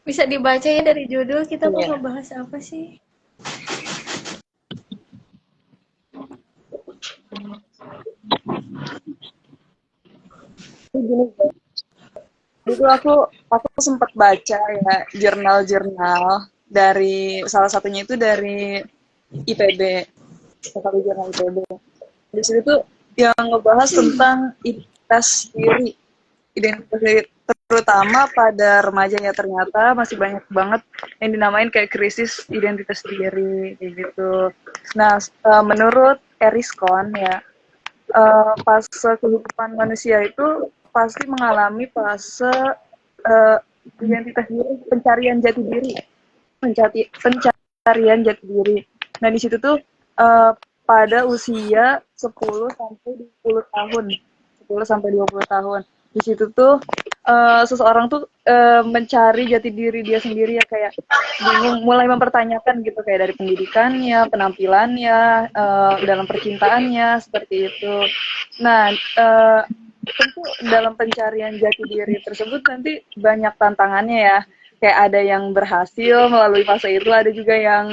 Bisa dibaca ya dari judul kita mau Iya. ngebahas apa sih? Jadi gini, guys. Dulu aku sempat baca ya jurnal-jurnal dari salah satunya itu dari IPB, salah satu jurnal IPB. Di situ tuh yang ngebahas tentang identitas diri terutama pada remaja ya, ternyata masih banyak banget yang dinamain kayak krisis identitas diri kayak gitu. Nah, menurut Eriskon ya, fase kehidupan manusia itu pasti mengalami fase uh, identitas diri, pencarian jati diri. Nah, di situ tuh pada usia 10 sampai 20 tahun. 10 sampai 20 tahun. Di situ tuh seseorang tuh mencari jati diri dia sendiri ya, kayak bingung, mulai mempertanyakan gitu, kayak dari pendidikannya, penampilannya, dalam percintaannya seperti itu. Nah, tentu dalam pencarian jati diri tersebut nanti banyak tantangannya ya. Kayak ada yang berhasil melalui fase itu, ada juga yang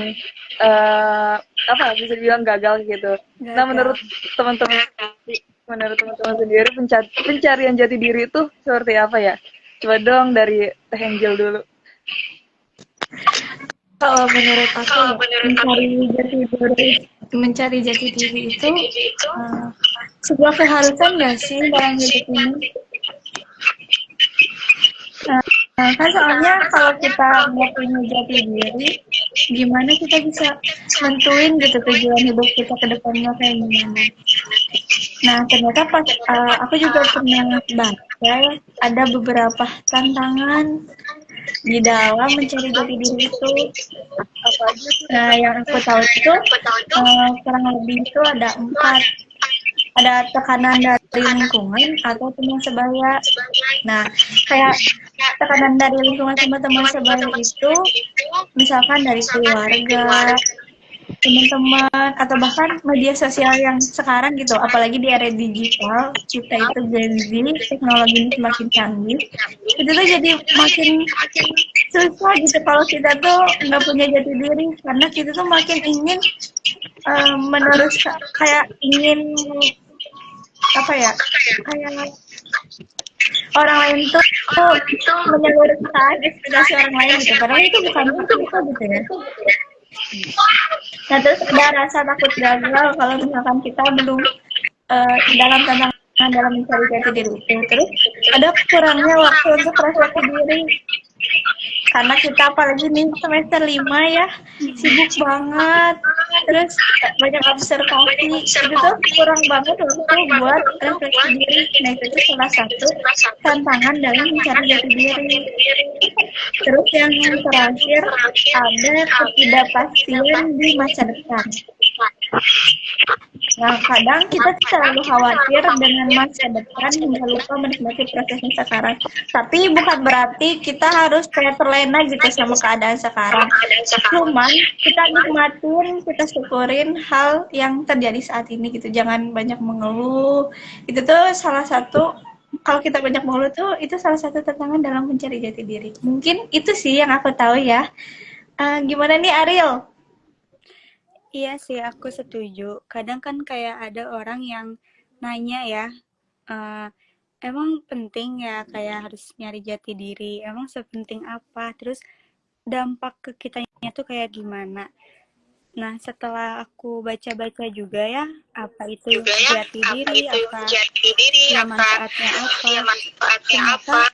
apa bisa dibilang gagal gitu. Nah, Gagal. menurut teman-teman sendiri pencarian jati diri itu seperti apa ya? Coba dong dari Teh Angel dulu. Kalau menurut aku ya, mencari jati diri itu uh, sebuah keharusan nggak sih dalam hidup ini? Kan soalnya kalau kita nggak punya jati diri, gimana kita bisa nentuin gitu tujuan hidup kita ke depannya kayak gimana? Nah, ternyata pas aku juga pernah baca ada beberapa tantangan di dalam mencari jati diri itu. Apa aja tuh? Nah, yang aku tahu itu kurang lebih itu ada 4. Ada tekanan dari lingkungan atau teman sebaya. Nah, kayak tekanan dari lingkungan sama teman sebaya itu misalkan dari keluarga, teman-teman, atau bahkan media sosial yang sekarang gitu, apalagi di era digital, kita itu Gen Z, teknologi ini semakin canggih, itu tuh jadi makin susah gitu kalau kita tuh nggak punya jati diri, karena kita tuh makin ingin menerus kayak ingin apa ya, kayak orang lain tuh menyalurkan ekspektasi orang lain gitu, padahal itu bukan hak kita gitu ya. Nah, terus ada rasa takut gagal kalau misalkan kita belum dalam tantangan dalam mencari jati diri itu. Terus ada kurangnya waktu untuk refleksi diri. Karena kita apalagi nih semester 5 ya, sibuk banget. Terus banyak observasi. Itu tuh kurang banget waktu buat refleksi diri. Nah, itu salah satu tantangan dalam mencari jati diri. Terus yang terakhir ada ketidakpastian di masa depan. Nah, kadang kita terlalu khawatir dengan masa depan hingga lupa menikmati prosesnya sekarang. Tapi bukan berarti kita harus kayak terlena gitu sama keadaan sekarang. Cuman kita nikmatin, kita syukurin hal yang terjadi saat ini gitu. Jangan banyak mengeluh. Itu tuh salah satu, kalau kita banyak mengeluh tuh itu salah satu tantangan dalam mencari jati diri. Mungkin itu sih yang aku tahu ya. Gimana nih Ariel? Iya sih, aku setuju. Kadang kan kayak ada orang yang nanya ya, eh, emang penting ya kayak harus nyari jati diri, emang sepenting apa? Terus dampak ke kitanya tuh kayak gimana? Nah, setelah aku baca-baca juga ya, apa itu jati diri, apa ya manfaatnya apa,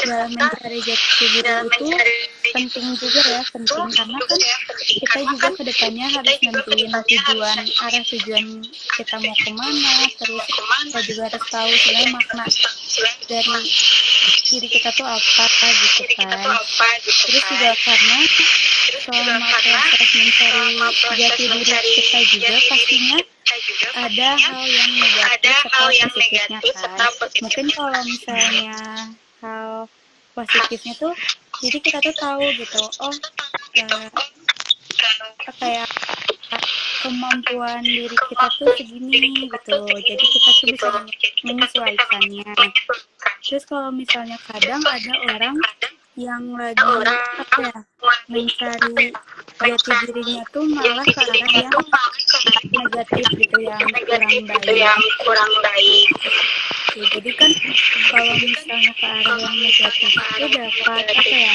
ternyata dalam mencari jati diri itu penting juga ya, penting karena kan kita juga kedepannya harus nentuin arah tujuan kita mau kemana, terus kita juga harus tahu sebenarnya makna dari diri kita tuh apa gitu kan. Terus juga karena selama proses mencari jati diri kita juga pastinya ada hal yang negatif atau positifnya kan. Mungkin kalau misalnya hal positifnya tuh jadi kita tuh tahu gitu, oh kayak kemampuan diri kita tuh segini gitu, jadi kita tuh bisa menyesuaikannya. Terus kalau misalnya kadang ada orang yang lagi apa ya, mencari jati dirinya tuh malah ke arah yang negatif gitu, yang kurang baik. Oke, jadi kan kalau misalnya ke arah yang negatif itu dapat apa ya,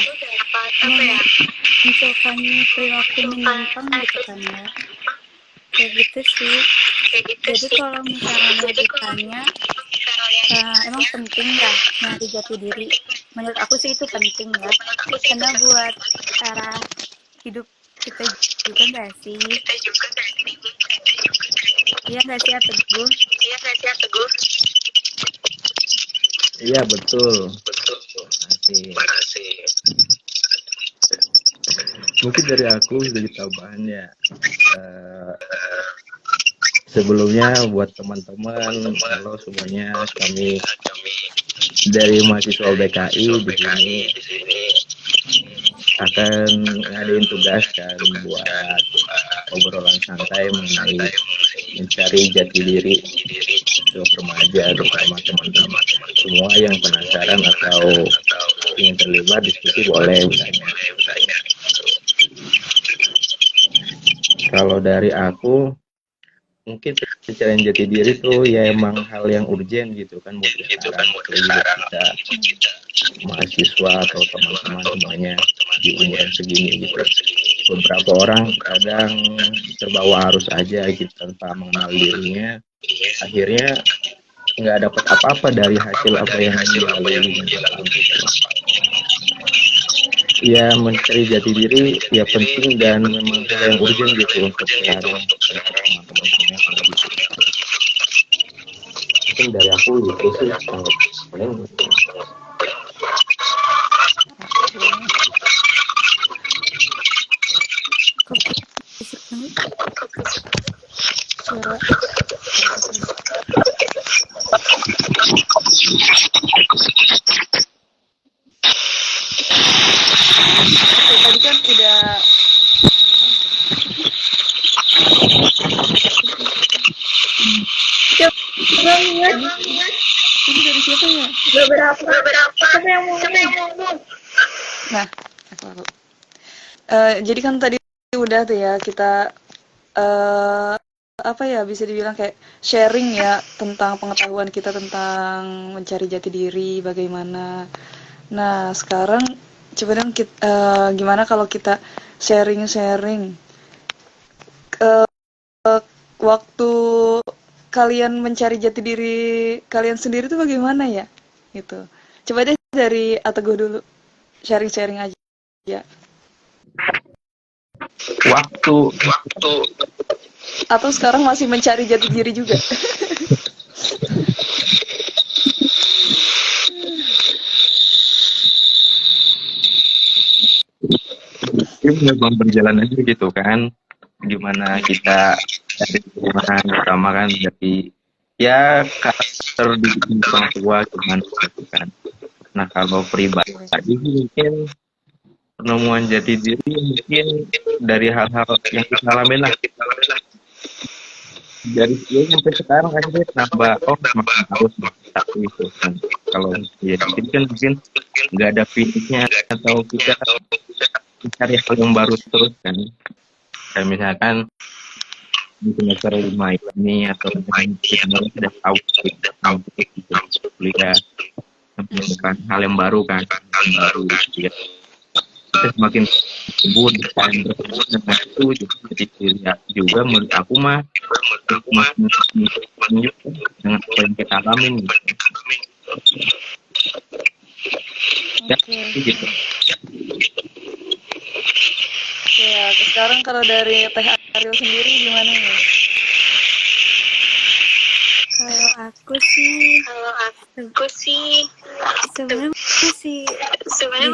memunculkan perilaku menyimpang gitu kan ya, kayak gitu sih. Jadi kalau misalnya ditanya emang penting ya nyari jati diri, menurut aku sih itu penting ya, karena buat arah hidup kita juga nggak sih? Iya nggak sih Teguh? Iya betul. Makasih. Mungkin dari aku jadi tambahan ya. Sebelumnya buat teman-teman, halo semuanya, kami dari mahasiswa BKI di sini akan ngadain tugas kan buat obrolan santai mengenai mencari jati diri untuk remaja, terutama teman-teman semua yang penasaran atau ingin terlibat diskusi boleh misalnya. Kalau dari aku mungkin pencarian jati diri tuh ya emang hal yang urgent gitu kan buat sekarang kita mahasiswa atau teman-teman semuanya di umuran segini gitu. Beberapa orang kadang terbawa arus aja gitu tanpa mengenal dirinya, akhirnya nggak dapat apa-apa dari hasil apa yang dilalui gitu. Ya mencari jati diri ya penting dan memang hal yang urgent gitu untuk sekarang teman-teman semua gitu. Mungkin dari aku gitu sih paling Tadi kan udah Coba lihat ini dari siapa ya? beberapa siapa yang mau ngomong? Nah, aku. Jadi kan tadi udah tuh ya kita apa ya bisa dibilang kayak sharing ya tentang pengetahuan kita tentang mencari jati diri bagaimana. Nah sekarang coba dong kita, gimana kalau kita sharing-sharing waktu kalian mencari jati diri kalian sendiri tuh bagaimana ya gitu. Coba deh dari Ateguh dulu sharing-sharing aja ya. waktu Atau sekarang masih mencari jati diri juga? ini memang berjalan aja gitu kan, gimana kita dari lingkungan pertama kan dari ya karakter di orang tua gimana gitu kan. Nah kalau pribadi mungkin penemuan jati diri mungkin dari hal-hal yang kita alami lah, dari dulu sampai sekarang kan saya nambah makin harus satu itu kan. Kalau ya jadi kan mungkin nggak ada finishnya atau kita mencari hal yang baru terus kan, kayak misalkan di semester 5 ini atau kita sudah tahu kita kuliah menemukan hal yang baru kan, ya. Kita semakin tumbuh dan bertemu dengan itu jadi dilihat juga menurut aku mah semakin dengan apa yang kita alamin gitu. Ya, gitu. Ya, sekarang kalau dari Teh Ariel sendiri gimana nih? Kalau aku sih sebenarnya masih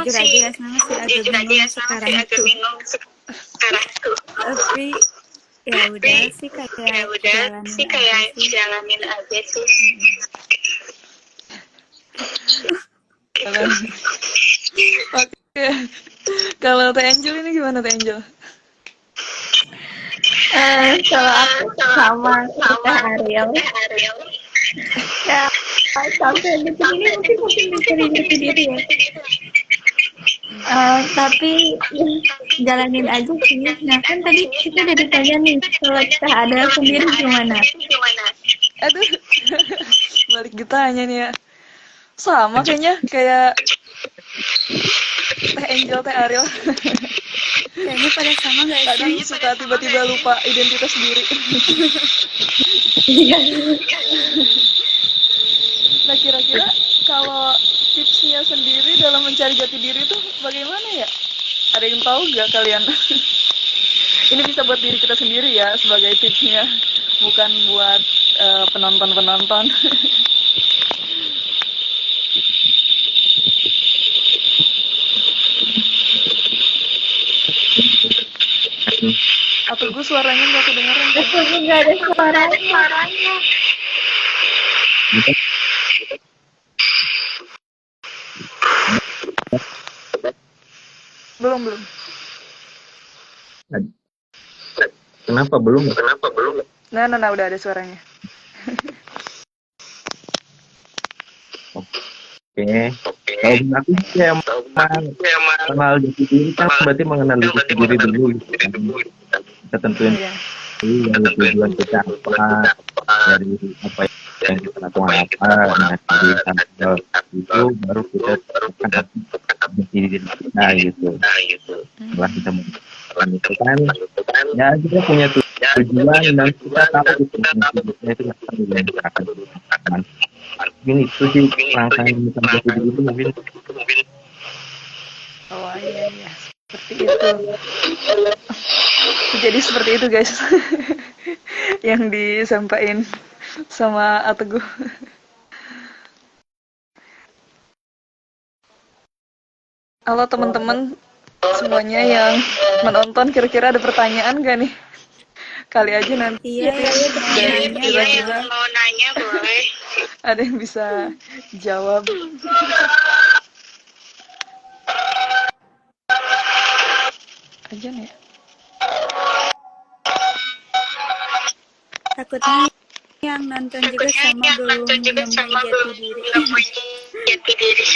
jujur aja sebenarnya masih agak bingung sekarang tuh. Tapi ya udah sih kayak jalanin aja sih. Oke. Kalau Teh Angel ini gimana Teh Angel? Kalau aku sama Ariel. Ya, sampai detik ini mungkin mencari jati diri ya. Tapi jalanin aja sih. Nah kan tadi kita udah ditanya nih, kalau kita ada sendiri gimana? Aduh, balik ditanya nih ya. Sama kayaknya, kayak Teh Angel, Teh Ariel. Kayaknya pada sama nggak Kadang sih? suka tiba-tiba lupa identitas diri. Nah, kira-kira kalau tipsnya sendiri dalam mencari jati diri itu bagaimana ya? Ada yang tahu nggak kalian? Ini bisa buat diri kita sendiri ya sebagai tipsnya, bukan buat penonton-penonton. Atau gue suaranya nggak kedengeran. Aku juga ada suaranya. Belum. Kenapa belum? Nah, udah ada suaranya. Oke. Kalau aku sih emang kenal jati diri kan berarti mengenal diri sendiri dulu gitu kan. Kita tentuin Iya. dulu dari tujuan kita apa, dari apa yang kita lakukan apa, nah dari hasil itu baru kita akan jati diri kita gitu. Setelah kita melakukan itu kan, ya kita punya tujuan dan kita tahu itu itu akan dilakukan. Mungkin itu sih langkah yang kita jati diri itu mungkin. Oh iya, seperti itu. Jadi seperti itu guys, yang disampaikan sama Ateguh. Halo teman-teman semuanya yang menonton, kira-kira ada pertanyaan gak nih? Kali aja nanti Iya, dari nanya kira-kira Mau nanya boleh? ada yang bisa jawab. Aja nih. Takutnya yang nonton juga sama belum menemui jati diri.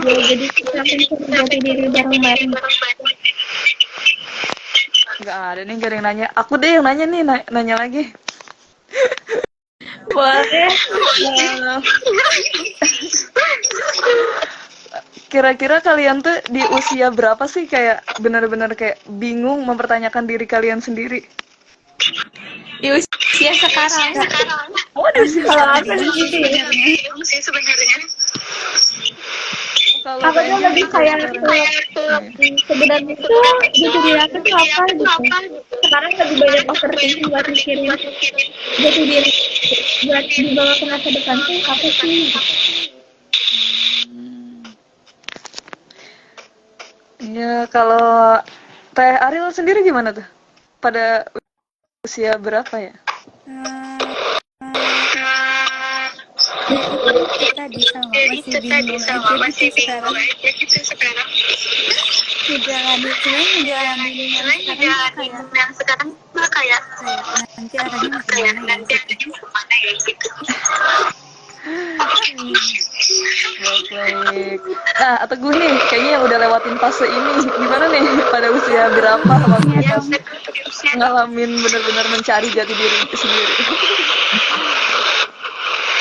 Ya, jadi kita akan jati diri bareng-bareng. Gak ada nih, gak ada yang nanya. Aku deh yang nanya nih, nanya lagi. Boleh. Kira-kira kalian tuh di usia berapa sih kayak benar-benar kayak bingung mempertanyakan diri kalian sendiri? Di usia sekarang. Oh, di usia Kalau aku gitu ya. Bingung sih sebenarnya. kalau Aku tuh lebih kayak sebenarnya tuh jati diri aku tuh apa gitu. Sekarang lebih banyak overthinking buat mikirin jati diri buat dibawa ke masa depan tuh apa sih? Ya, kalau Teh Ariel sendiri gimana tuh? Pada usia berapa ya? Tadi sama masih bingung aja gitu sekarang. Menjalani yang sekarang kayak Nanti arahnya kemana ya gitu. Baik. Nah, Ateguh nih, kayaknya yang udah lewatin fase ini, gimana nih? Pada usia berapa waktu pas ngalamin benar-benar mencari jati diri itu sendiri?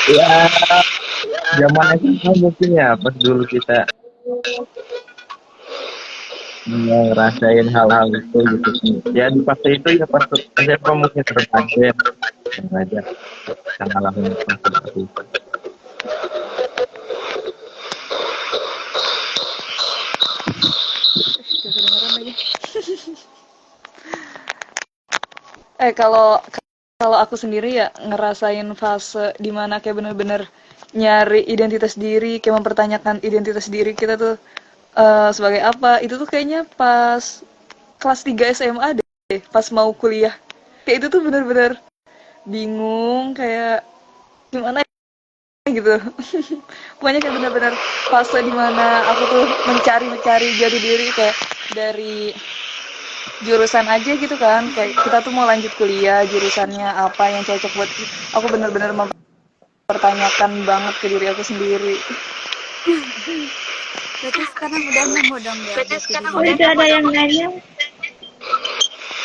Ya, zaman SMA mungkin ya pas dulu kita ngerasain hal-hal itu gitu sih. Ya di fase itu ya pas SMA mungkin terkaget sengaja kita ngalamin fase itu. Gak kedengeran lagi. Kalau aku sendiri ya ngerasain fase dimana kayak bener-bener nyari identitas diri, kayak mempertanyakan identitas diri kita tuh sebagai apa. Itu tuh kayaknya pas kelas 3 SMA deh, pas mau kuliah. Kayak itu tuh bener-bener bingung, kayak gimana gitu. Pokoknya kayak bener-bener fase dimana aku tuh mencari jati diri, kayak dari jurusan aja gitu kan, kayak kita tuh mau lanjut kuliah, jurusannya apa yang cocok buat aku, bener-bener mempertanyakan banget ke diri aku sendiri. Berarti sekarang udah nemu dong ya jati diri. Oh, itu ada yang nanya.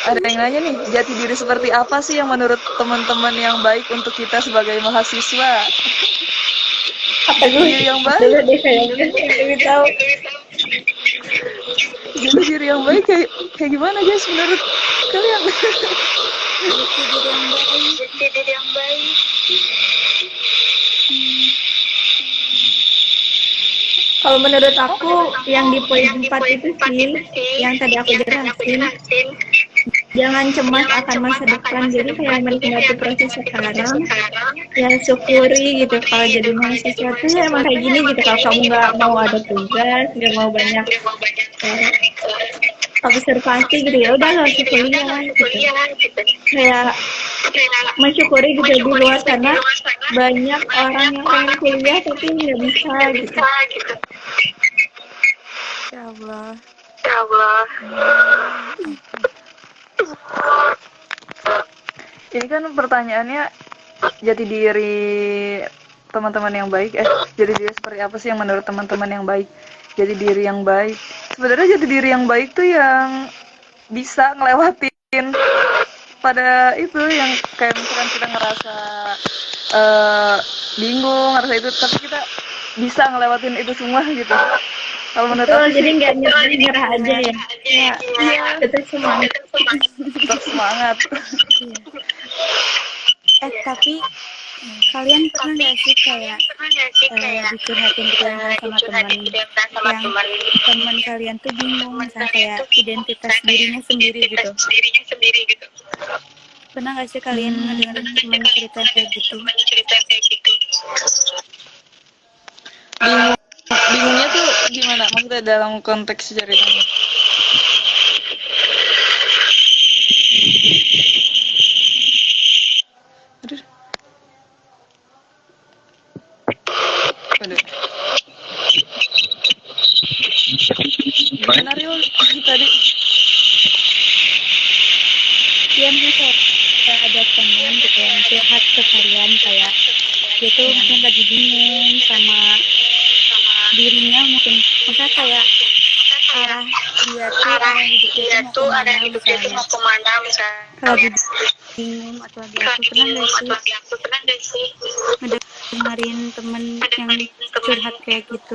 Ada yang nanya nih, jati diri seperti apa sih yang menurut teman-teman yang baik untuk kita sebagai mahasiswa? Apa Jati diri yang baik, dulu deh kayaknya lebih tahu. jati diri yang baik kayak gimana guys menurut kalian? Jati diri yang baik. Jati diri yang baik. Kalau menurut aku yang di poin 4 itu sih, yang tadi aku jelasin, jangan cemas akan masa depan. Jadi kayak menikmati proses sekarang, ya syukuri gitu. Kalau jadi mahasiswa tuh ya emang kayak gini gitu. Kalau kamu nggak mau ada tugas, nggak mau banyak observasi gitu, ya udah nggak usah kuliah gitu. Kayak mensyukuri gitu, di luar sana banyak orang yang pengen kuliah tapi nggak bisa gitu. Ya Allah. Ya Allah. Ini kan pertanyaannya jati diri teman-teman yang baik. Jati diri seperti apa sih yang menurut teman-teman yang baik? Jati diri yang baik. Sebenarnya jati diri yang baik tuh yang bisa ngelewatin pada itu yang kayak misalkan kita ngerasa bingung, ngerasa itu, tapi kita bisa ngelewatin itu semua gitu. Kalau menurut Betul, aku jadi sih nggak nyerah aja ya. Ya, tetap semangat. tetap semangat. Tapi kalian pernah nggak sih kayak dicurhatin gitu sama teman yang teman kalian tuh bingung misalnya kayak identitas dirinya sendiri gitu. Pernah nggak sih kalian ngedengerin teman cerita kayak gitu? Bingungnya tuh gimana? Maksudnya dalam konteks ceritanya? Aduh. Aduh. Gimana Ril tadi? Iya, misalnya kayak ada teman gitu yang curhat ke kalian kayak dia tuh mungkin lagi bingung sama dirinya, mungkin maksudnya kayak arah hidup dia tuh mau kemana misalnya lagi bingung atau lagi apa. Pernah nggak sih ngedengerin temen yang curhat kayak gitu?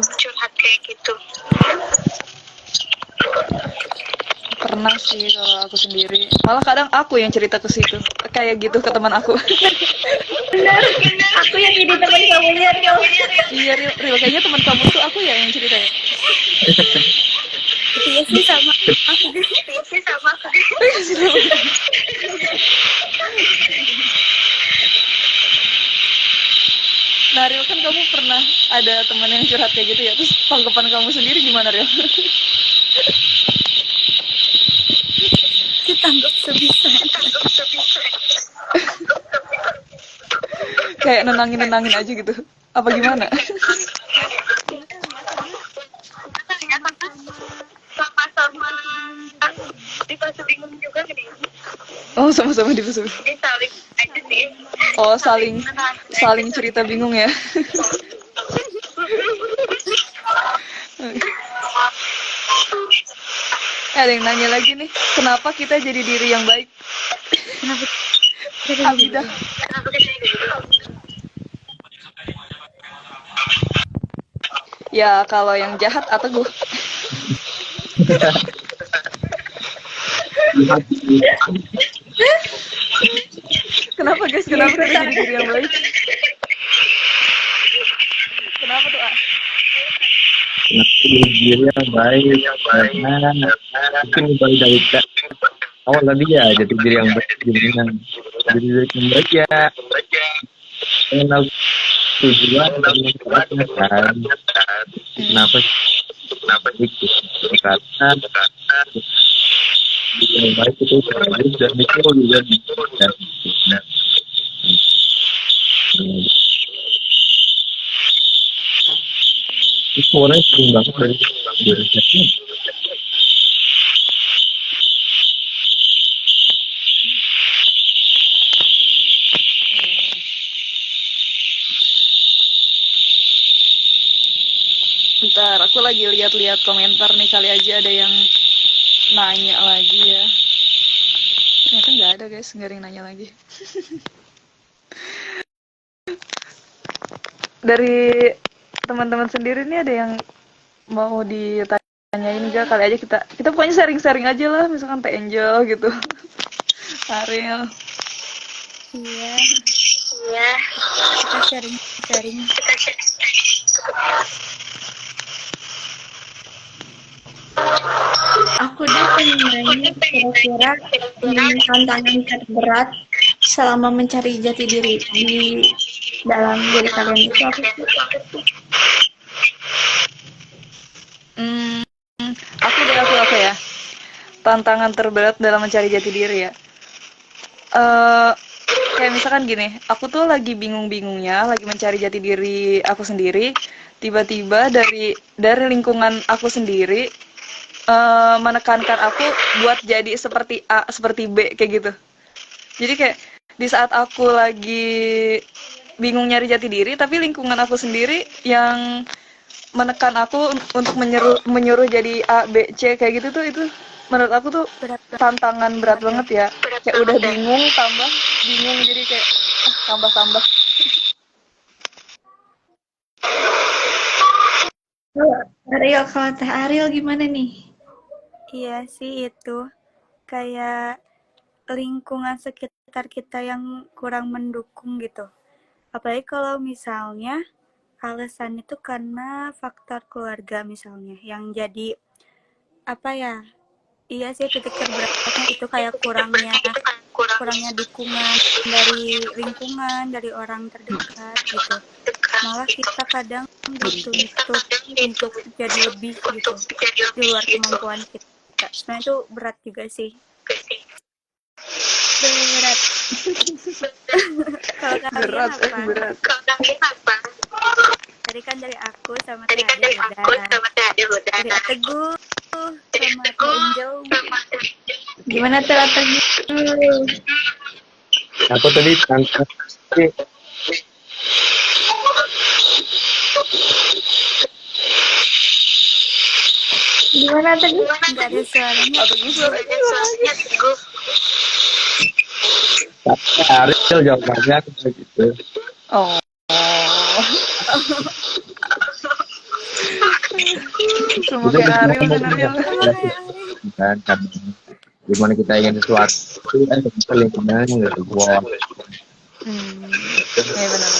Pernah sih kalau aku sendiri. Malah kadang aku yang cerita ke situ. Kayak gitu ke teman aku. Benar, aku yang jadi teman kamu ya, Rio. Iya, Ril, kayaknya teman kamu tuh aku ya yang cerita ya. Iya sih sama aku. Nah, Ril, kan kamu pernah ada teman yang curhat kayak gitu ya. Terus tanggapan kamu sendiri gimana, Ril? Ditanggap sebisa. Kayak nenangin aja gitu. Apa gimana? Sama-sama di fase bingung juga nih. Oh, sama-sama di pesawat. Jadi saling aja sih. Oh, saling cerita bingung ya. Ada yang nanya lagi nih, kenapa kita jadi diri yang baik? Abidah. Ya, kalau yang jahat atau gue. Kenapa guys? Kenapa kita jadi diri yang baik? Kenapa tuh, Ah? Diri yang baik karena mungkin baik dari awal tadi ya, jadi diri yang baik jadi diri yang baik ya kenal tujuan dan manfaatnya kan. Kenapa itu karena diri yang baik itu baik dan itu juga dan itu orang sering banget dari risetnya. Bentar, aku lagi lihat-lihat komentar nih, kali aja ada yang nanya lagi ya. Ternyata nggak ada guys, nggak ada yang nanya lagi. Dari teman-teman sendiri nih ada yang mau ditanyain nggak? Kali aja kita pokoknya sharing-sharing aja lah, misalkan Teh Angel gitu. Ariel. Iya, Iya. kita sharing-sharing. Aku deh pengen nanya kira-kira tantangan terberat selama mencari jati diri di dalam diri kalian itu apa sih? Hmm, aku ya. Tantangan terberat dalam mencari jati diri ya. Kayak misalkan gini, aku tuh lagi bingung-bingungnya, lagi mencari jati diri aku sendiri. Tiba-tiba dari lingkungan aku sendiri menekankan aku buat jadi seperti A, seperti B kayak gitu. Jadi kayak di saat aku lagi bingung nyari jati diri, tapi lingkungan aku sendiri yang menekan aku untuk menyuruh jadi A, B, C kayak gitu tuh, itu menurut aku tuh Berat tantangan berat banget ya. Kayak udah bingung tambah bingung, jadi kayak tambah. Ariel, kalau Teh Ariel gimana nih? Iya sih itu. Kayak lingkungan sekitar kita yang kurang mendukung gitu. Apalagi kalau misalnya alasan itu karena faktor keluarga misalnya yang jadi apa ya? Iya sih, titik terberatnya itu kayak kurangnya dukungan dari lingkungan, dari orang terdekat gitu. Malah kita kadang dituntut untuk jadi lebih gitu di luar kemampuan kita. Sebenarnya itu berat juga sih. Berat. Kalau kalian apa? Berat. Tadi kan dari aku sama Teh Ade udah. Dari Ateguh sama Teh Angel. Gimana Teh Ateguh? Aku tadi tantangan Gimana Ateguh? Nggak ada suaranya. Ariel jawabannya kayak gitu. Oh. Semua kayak Ariel kan Ariel. Kan gimana kita ingin sesuatu kan kita lingkungannya nggak support. Ya benar.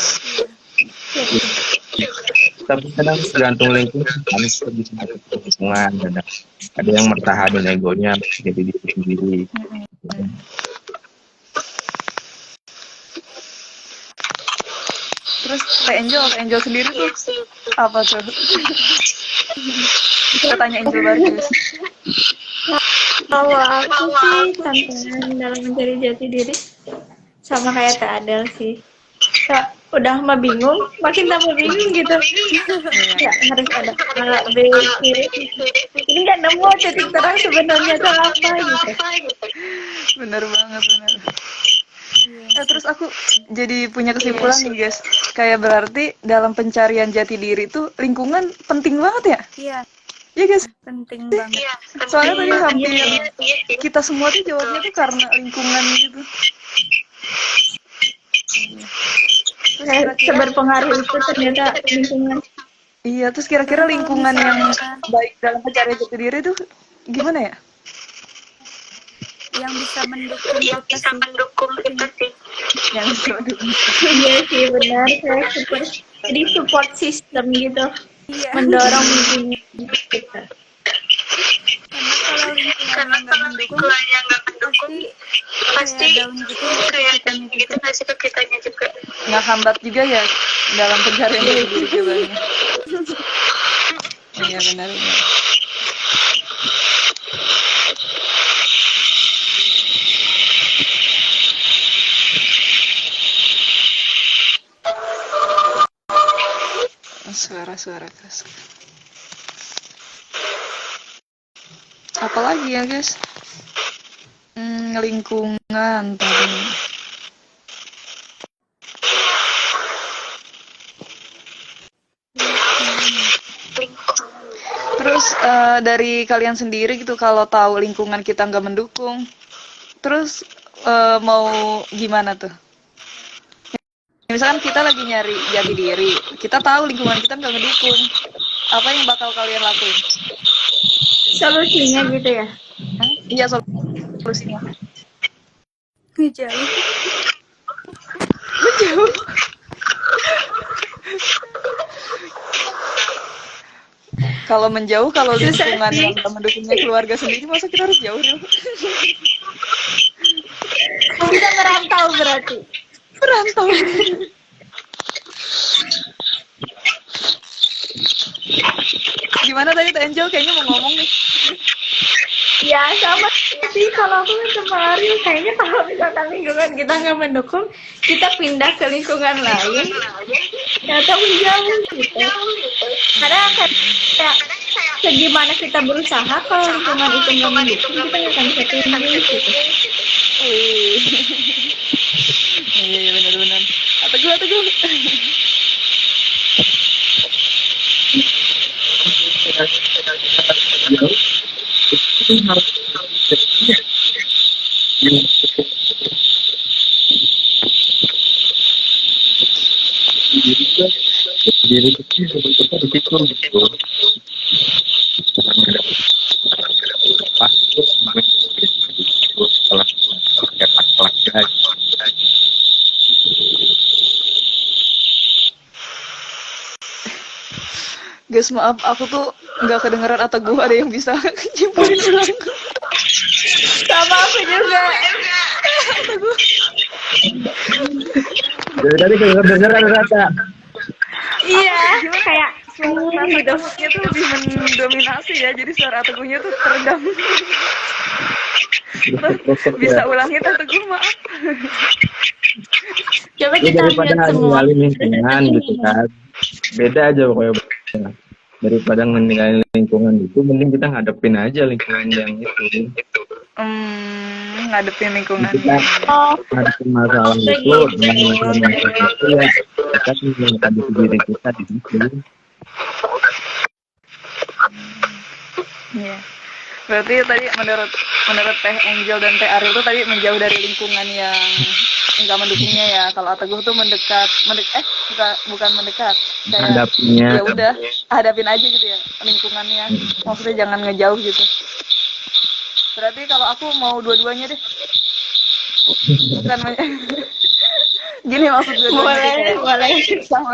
Tapi kadang tergantung lingkungan kan, kita bisa dapat lingkungan, ada yang mertahanin egonya jadi diri sendiri. Terus Teh Angel sendiri tuh apa tuh? Kita tanya Angel bagus. Kalau aku sih tantangan dalam mencari jati diri sama kayak Teh Adel sih. Kak, udah mah bingung, makin tambah bingung gitu. Ya, harus ada A, B, C. Ini nggak nemu titik terang sebenarnya itu apa gitu. Bener banget. Terus aku jadi punya kesimpulan nih guys, kayak berarti dalam pencarian jati diri tuh lingkungan penting banget ya? Iya, Iya guys, penting banget. soalnya tadi hampir kita semua tuh jawabnya tuh karena lingkungan gitu. Seberpengaruh itu ternyata lingkungan. Iya, terus kira-kira lingkungan yang baik dalam pencarian jati diri tuh gimana ya? Yang bisa mendukung kita sih. Yang bisa mendukung. Iya sih benar, saya jadi support system gitu, Iya. mendorong lingkungan kita. Karena kalau lingkungannya nggak mendukung, pasti kayak down gitu ngasih ke kitanya juga. Nggak hambat juga ya dalam pencarian jati diri jawabannya. Iya benar. Suara keras. Apalagi ya guys? Lingkungan tadi. Terus Terus dari kalian sendiri gitu, kalau tahu lingkungan kita nggak mendukung, terus mau gimana tuh? Misalkan kita lagi nyari jati diri, kita tahu lingkungan kita nggak mendukung, apa yang bakal kalian lakuin? Solusinya gitu ya. Iya, solusinya. Ngejauh. Menjauh. Kalau menjauh, kalau lingkungan yang nggak mendukungnya keluarga sendiri, masa kita harus jauh dong? Kita merantau berarti. Merantau. Gimana tadi Teh Angel kayaknya mau ngomong nih? Ya sama sih, kalau aku kemarin kayaknya kalau misalkan lingkungan kita nggak mendukung, kita pindah ke lingkungan lain atau menjauh gitu. Karena kayak segimana kita berusaha, kalau lingkungan itu nggak mendukung, kita nggak akan bisa tinggi gitu. Iya benar-benar. Teguh. Diri kecil kita di situ gitu. Pasti salah Guys, maaf, aku tuh nggak kedengeran atau gue ada yang bisa nyimpulin ulang. Sama aku juga. Dari tadi kedengeran rata. Iya, kayak Gitu. Itu lebih mendominasi ya, jadi suara teguhnya tuh teredam. Bisa ulangin Teguh, maaf. coba Ya, kita daripada lihat semua. ninggalin lingkungan gitu kan, beda aja pokoknya. Daripada meninggalin lingkungan itu, mending kita ngadepin aja lingkungan yang itu. Ngadepin lingkungan. Kita Oh, ngadepin masalah itu dengan masalah itu ya kita menghadapi diri kita di situ. Iya. Berarti tadi menurut Teh Angel dan Teh Ariel tuh tadi menjauh dari lingkungan yang enggak mendukungnya ya. Kalau Teguh tuh bukan mendekat. Kayak Hadapinya. ya udah, hadapin aja gitu ya lingkungannya. Maksudnya jangan ngejauh gitu. Berarti kalau aku mau dua-duanya deh. Bukan gini maksud dua-duanya boleh. sama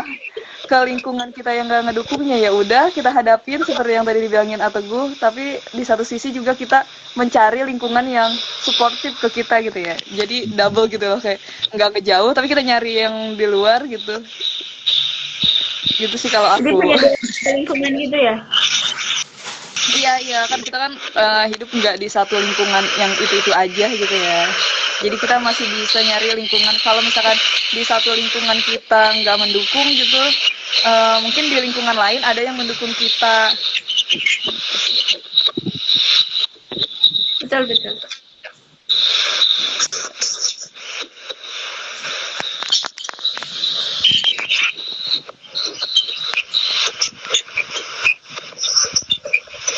ke lingkungan kita yang nggak ngedukungnya, ya udah kita hadapin seperti yang tadi dibilangin Ateguh, tapi di satu sisi juga kita mencari lingkungan yang suportif ke kita gitu ya, jadi double gitu loh, kayak nggak ngejauh tapi kita nyari yang di luar gitu sih kalau Jadi aku. punya lingkungan gitu ya. Iya kan kita kan hidup nggak di satu lingkungan yang itu aja gitu ya. Jadi kita masih bisa nyari lingkungan. Kalau misalkan di satu lingkungan kita nggak mendukung gitu, mungkin di lingkungan lain ada yang mendukung kita. Betul.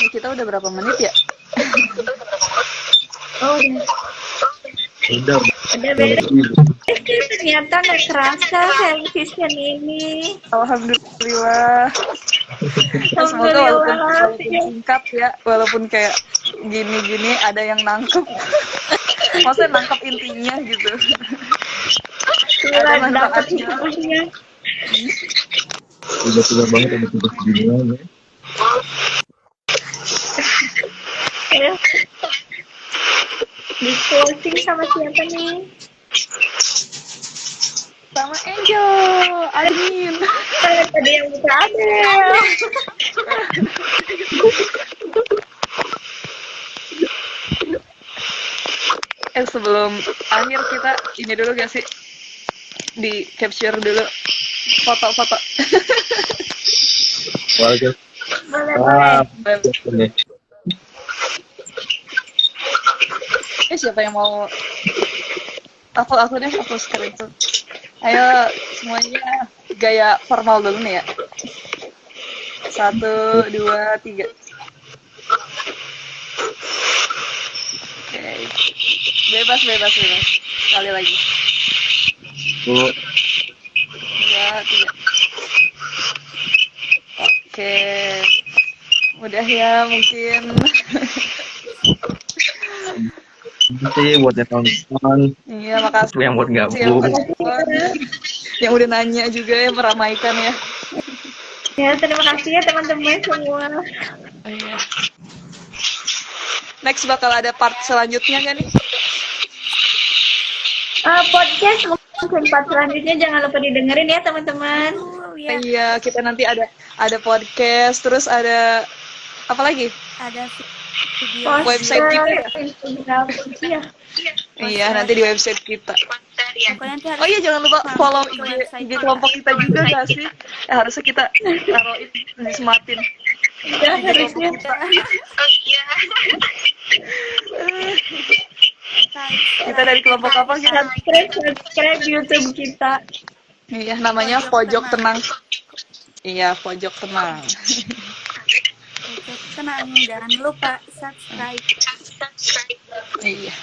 Kita udah berapa menit ya? Oh, Udah beres. Ternyata nggak kerasa health vision ini. Alhamdulillah. Semoga walaupun singkat ya, walaupun kayak gini-gini ada yang nangkep. Maksudnya nangkep intinya gitu. Ada manfaatnya. Tiba-tiba banget ada tugas ginian ya. Di closing sama siapa nih? Sama Angel, admin. Tadi yang buka Adel. Sebelum akhir kita ini dulu gak sih? Di capture dulu foto-foto. Boleh. Boleh. Siapa yang mau? Aku deh, aku sekarang itu. Ayo semuanya gaya formal dulu nih ya. 1, 2, 3. Bebas. Sekali lagi. Bu, 2, 3. Oke. Udah ya mungkin. terima kasih buat yang nonton, Iya, makasih yang buat yang gabung. yang udah nanya juga ya, meramaikan ya. Ya, terima kasih ya teman-teman semua. Iya. Next bakal ada part selanjutnya nggak nih? Podcast mungkin part selanjutnya jangan lupa didengerin ya teman-teman. Ya, Iya, kita nanti ada podcast, terus ada apa lagi? ada video Website kita ya? Instagram, iya. Iya, nanti di website kita. Konser ya. Pokoknya nanti harus Oh iya, jangan lupa mampir follow ke IG, website IG kita. kelompok kita juga nggak sih? Harusnya kita taruhin, disematin. Ya, harusnya. Oh iya. Kita dari kelompok apa kita? Subscribe YouTube kita. Iya, namanya Pojok Tenang. Iya, Pojok Tenang. Tenang, jangan lupa subscribe. Iya.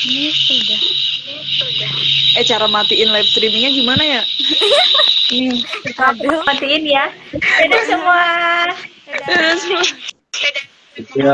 Ini sudah. Cara matiin live streamingnya gimana ya? Aku matiin ya. Dadah semua. Dadah. Dadah semua. Ya,